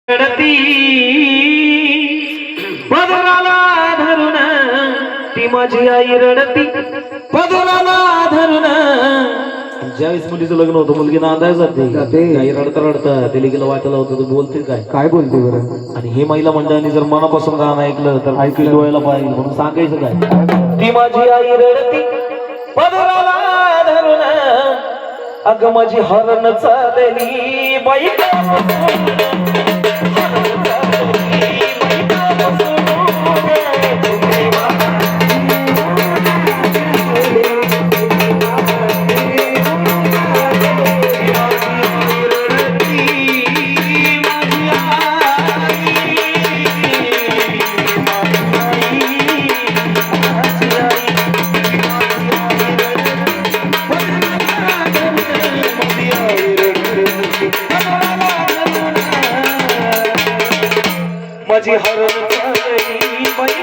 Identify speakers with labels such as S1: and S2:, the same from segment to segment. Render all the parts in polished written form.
S1: रडती पदराला धरून ती माझी आई रडती पदराला धरून. ज्यावेळेस मुलीचं लग्न होतं मुलगी नांदाय जाते आई रडता रडता ते लेकीला वाचायला होतं तू बोलते काय
S2: बोलते बरं.
S1: आणि हे महिला मंडळांनी जर मनापासून गाणं ऐकलं तर ऐकलं डोळ्याला पाहिजे म्हणून सांगायचं काय. ती माझी आई रडती पदराला धरून अग माझी हरण चालली बाई माझी हरण चालली बाई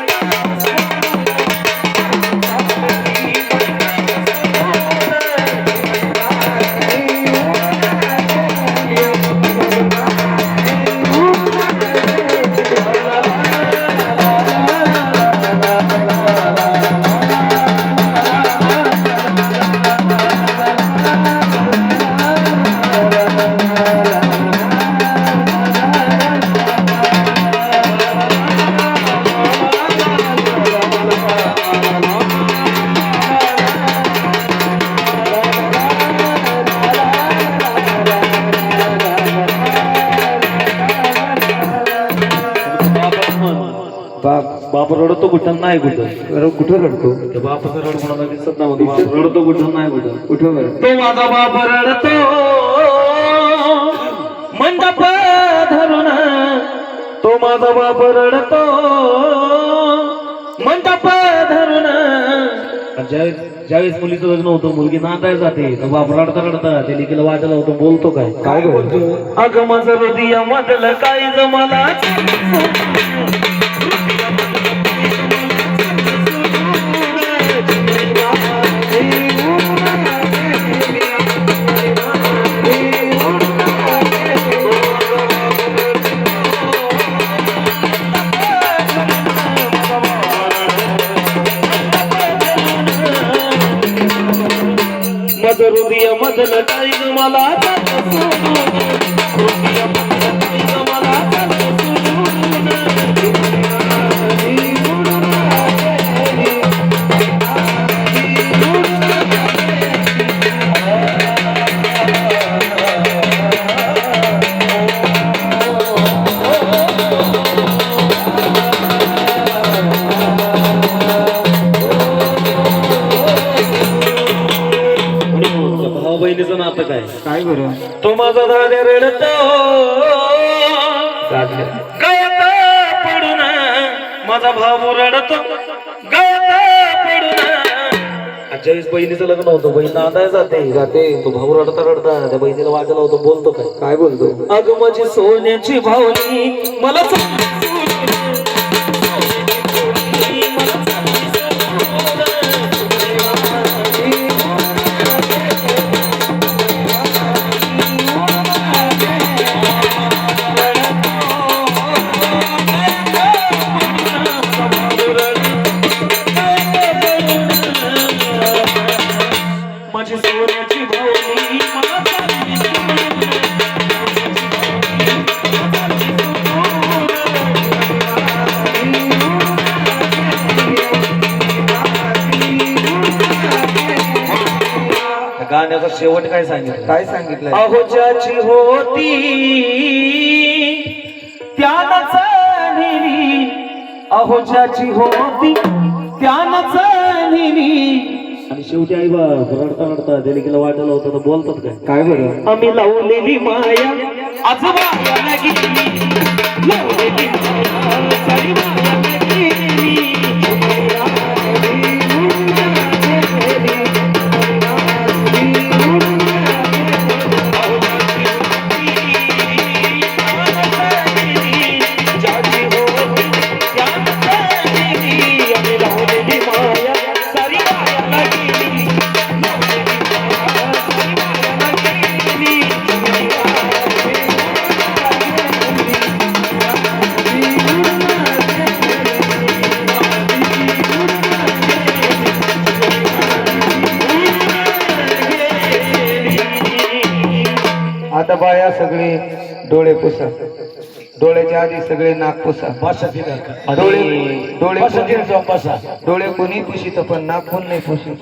S1: बाप रडतो कुठं नाही
S2: कुठं रडतो
S1: बापाचा रड कोणाला दिसत नव्हतं. बाप रडतो कुठं नाही कुठं
S2: तो
S1: माझा बाप रडतो मंडप धरून. तो माझा बाप रडतो मंडप धरून. ज्यावेळेस मुलीचं लग्न होतं मुलगी नांदाय जाते तर बाप रडता रडता ते लेकीला वाचायला होतं बोलतो काय
S2: बोलतो.
S1: अगं माझं हृदय मधलं काय जमाला हृदय मधलं काही मला बहिणीचं नातं काय
S2: बरं.
S1: तो माझा दाद्या रडतो गळ्यात पडून माझा भाऊ रडतो गळ्यात पडून. ज्यावेळेस बहिणीचं लग्न होतं बहीण नांदाय जाते तो भाऊ रडता रडता त्या बहिणीला वाचायला होतं बोलतो काय
S2: बोलतो.
S1: अगं माझी सोन्याची भावनी मला माझी सोन्याची भावनी गाण्याचा शेवट काय सांगितलं अहो ज्याची होती त्यानंच नेली अहो ज्याची होती त्यानंच नेली. आणि शेवटी आई बा रडता रडता त्या लेकीला वाटायला होतं तर बोलतात
S2: काय बरं.
S1: आम्ही लावलेली माया आजोबा लावलेली माया सारी माया गेली.
S3: आता बाया सगळे डोळे पुसा, डोळ्याच्या आधी सगळे नाक पुसा.
S1: बसा तिथं
S3: डोळे डोळे
S1: बसा तिथं जाऊन बसा
S3: डोळे कोणी पुशित पण नाक कोण नाही पुशित.